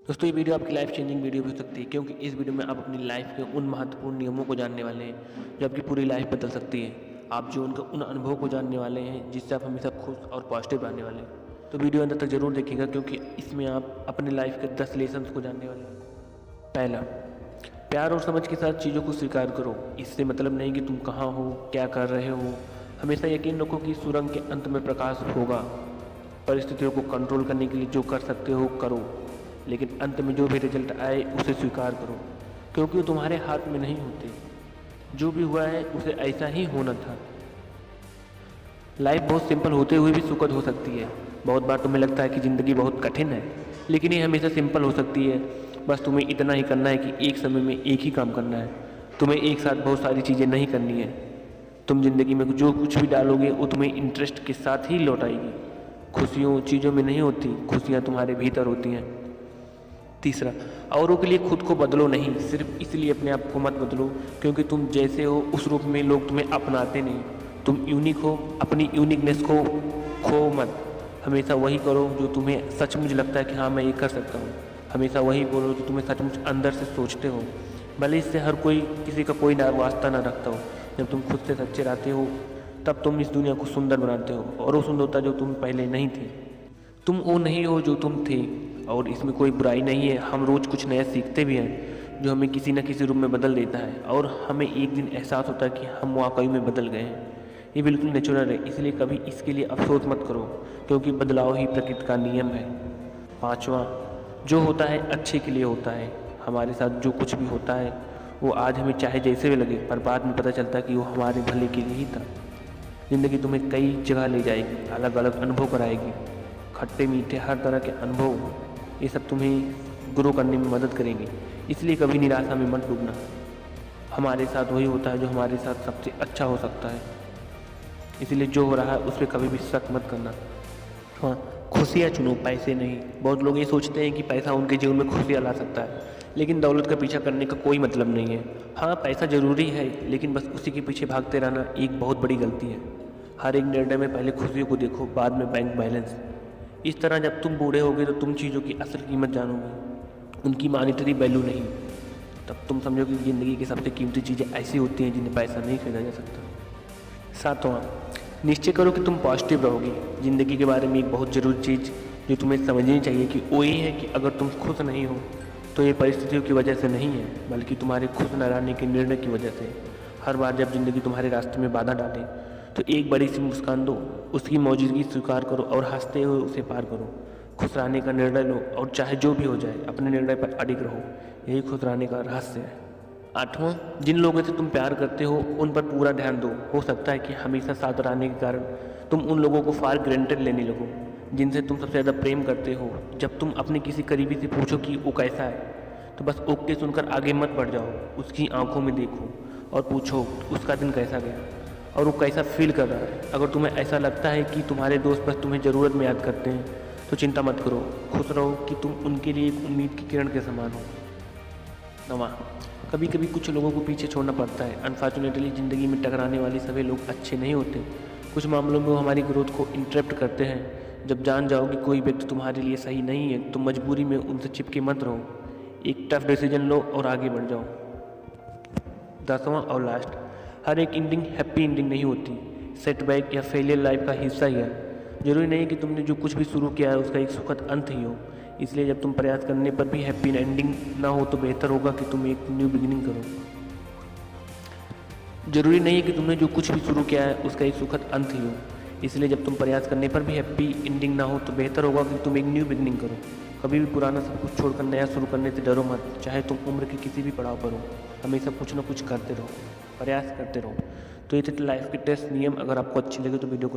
दोस्तों, ये वीडियो आपकी लाइफ चेंजिंग वीडियो भी हो सकती है, क्योंकि इस वीडियो में आप अपनी लाइफ के उन महत्वपूर्ण नियमों को जानने वाले हैं जो आपकी पूरी लाइफ बदल सकती है। आप जीवन के उन अनुभवों को जानने वाले हैं जिससे आप हमेशा खुश और पॉजिटिव रहने वाले हैं। तो वीडियो अंत तक जरूर देखिएगा, क्योंकि इसमें आप अपनी लाइफ के 10 लेसन्स को जानने वाले हैं। पहला, प्यार और समझ के साथ चीज़ों को स्वीकार करो। इससे मतलब नहीं कि तुम कहाँ हो, क्या कर रहे हो। हमेशा यकीन रखो कि सुरंग के अंत में प्रकाश होगा। परिस्थितियों को कंट्रोल करने के लिए जो कर सकते हो करो, लेकिन अंत में जो भी रिजल्ट आए उसे स्वीकार करो, क्योंकि वो तुम्हारे हाथ में नहीं होते। जो भी हुआ है उसे ऐसा ही होना था। लाइफ बहुत सिंपल होते हुए भी सुखद हो सकती है। बहुत बार तुम्हें लगता है कि ज़िंदगी बहुत कठिन है, लेकिन ये हमेशा सिंपल हो सकती है। बस तुम्हें इतना ही करना है कि एक समय में एक ही काम करना है। तुम्हें एक साथ बहुत सारी चीज़ें नहीं करनी है। तुम ज़िंदगी में जो कुछ भी डालोगे वो तुम्हें इंटरेस्ट के साथ ही लौट आएगी। खुशियों चीज़ों में नहीं होती, खुशियाँ तुम्हारे भीतर होती हैं। तीसरा, औरों के लिए खुद को बदलो नहीं, सिर्फ इसलिए अपने आप को मत बदलो क्योंकि तुम जैसे हो उस रूप में लोग तुम्हें अपनाते नहीं। तुम यूनिक हो, अपनी यूनिकनेस को खो मत। हमेशा वही करो जो तुम्हें सचमुच लगता है कि हाँ मैं ये कर सकता हूँ। हमेशा वही बोलो जो तुम्हें सचमुच अंदर से सोचते हो, भले इससे हर कोई किसी का कोई वास्ता ना रखता हो। जब तुम खुद से सच्चे रहते हो तब तुम इस दुनिया को सुंदर बनाते हो, और वो सुंदरता जो तुम पहले नहीं थे। तुम वो नहीं हो जो तुम थे, और इसमें कोई बुराई नहीं है। हम रोज़ कुछ नया सीखते भी हैं जो हमें किसी न किसी रूप में बदल देता है, और हमें एक दिन एहसास होता है कि हम वाकई में बदल गए हैं। ये बिल्कुल नेचुरल है, इसलिए कभी इसके लिए अफसोस मत करो, क्योंकि बदलाव ही प्रकृति का नियम है। पाँचवा, जो होता है अच्छे के लिए होता है। हमारे साथ जो कुछ भी होता है वो आज हमें चाहे जैसे भी लगे, पर बाद में पता चलता है कि वो हमारे भले के लिए ही था। ज़िंदगी तुम्हें कई जगह ले जाएगी, अलग अलग अनुभव कराएगी। खट्टे मीठे हर तरह के अनुभव, ये सब तुम्हें ग्रो करने में मदद करेंगे। इसलिए कभी निराशा में मत डूबना। हमारे साथ वही होता है जो हमारे साथ सबसे अच्छा हो सकता है, इसलिए जो हो रहा है उस पर कभी भी शक मत करना। हाँ, खुशियाँ चुनो, पैसे नहीं। बहुत लोग ये सोचते हैं कि पैसा उनके जीवन में खुशियाँ ला सकता है, लेकिन दौलत का पीछा करने का कोई मतलब नहीं है। हाँ, पैसा ज़रूरी है, लेकिन बस उसी के पीछे भागते रहना एक बहुत बड़ी गलती है। हर एक निर्णय में पहले खुशियों को देखो, बाद में बैंक बैलेंस। इस तरह जब तुम बूढ़े होगे तो तुम चीज़ों की असल कीमत जानोगे, उनकी मॉनेटरी वैल्यू नहीं। तब तुम समझोगे कि ज़िंदगी की सबसे कीमती चीज़ें ऐसी होती हैं जिन्हें पैसा नहीं खरीदा जा सकता। सातवां, निश्चय करो कि तुम पॉजिटिव रहोगे। ज़िंदगी के बारे में एक बहुत ज़रूरी चीज़ जो तुम्हें समझनी चाहिए कि वो ये है कि अगर तुम खुश नहीं हो तो ये परिस्थितियों की वजह से नहीं है, बल्कि तुम्हारे खुश न रहने के निर्णय की वजह से। हर बार जब ज़िंदगी तुम्हारे रास्ते में बाधा डाले तो एक बड़ी सी मुस्कान दो, उसकी मौजूदगी स्वीकार करो और हंसते हुए उसे पार करो। खुश रहने का निर्णय लो, और चाहे जो भी हो जाए अपने निर्णय पर अडिग रहो। यही खुश रहने का रहस्य है। आठवां, जिन लोगों से तुम प्यार करते हो उन पर पूरा ध्यान दो। हो सकता है कि हमेशा साथ रहने के कारण तुम उन लोगों को फॉर ग्रांटेड लेने लगो जिनसे तुम सबसे ज़्यादा प्रेम करते हो। जब तुम अपने किसी करीबी से पूछो कि वो कैसा है, तो बस ओके सुनकर आगे मत बढ़ जाओ। उसकी आंखों में देखो और पूछो उसका दिन कैसा गया और वो कैसा फील कर रहा है। अगर तुम्हें ऐसा लगता है कि तुम्हारे दोस्त बस तुम्हें ज़रूरत में याद करते हैं तो चिंता मत करो, खुश रहो कि तुम उनके लिए एक उम्मीद की किरण के समान हो। नवा, कभी कभी कुछ लोगों को पीछे छोड़ना पड़ता है। अनफॉर्चुनेटली ज़िंदगी में टकराने वाले सभी लोग अच्छे नहीं होते। कुछ मामलों में वो हमारी ग्रोथ को इंटरप्ट करते हैं। जब जान जाओ कि कोई व्यक्ति तुम्हारे लिए सही नहीं है तो मजबूरी में उनसे चिपके मत रहो। एक टफ डिसीजन लो और आगे बढ़ जाओ। 10वां और लास्ट, हर एक एंडिंग हैप्पी एंडिंग नहीं होती। सेटबैक या फेलियर लाइफ का हिस्सा ही है। जरूरी नहीं कि तुमने जो कुछ भी शुरू किया है उसका एक सुखद अंत ही हो। इसलिए जब तुम प्रयास करने पर भी हैप्पी एंडिंग ना हो तो बेहतर होगा कि तुम एक न्यू बिगिनिंग करो। जरूरी नहीं है कि तुमने जो कुछ भी शुरू किया है उसका एक सुखद अंत ही हो। इसलिए जब तुम प्रयास करने पर भी हैप्पी एंडिंग ना हो तो बेहतर होगा कि तुम एक न्यू बिगिनिंग करो। कभी भी पुराना सब कुछ छोड़कर नया शुरू करने से डरो मत, चाहे तुम उम्र के किसी भी पड़ाव पर हो। हमेशा कुछ ना कुछ करते रहो, प्रयास करते रहो। तो ये थे लाइफ के टेस्ट नियम। अगर आपको अच्छी लगे तो वीडियो को